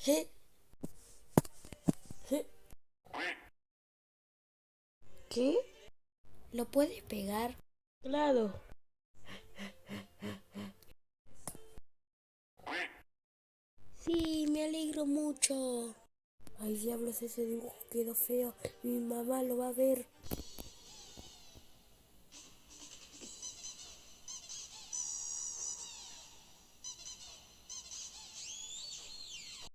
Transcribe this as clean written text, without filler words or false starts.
Je, je. ¿Qué? ¿Lo puedes pegar? Claro. Sí, me alegro mucho. Ay, diablos, ese dibujo quedó feo. Mi mamá lo va a ver.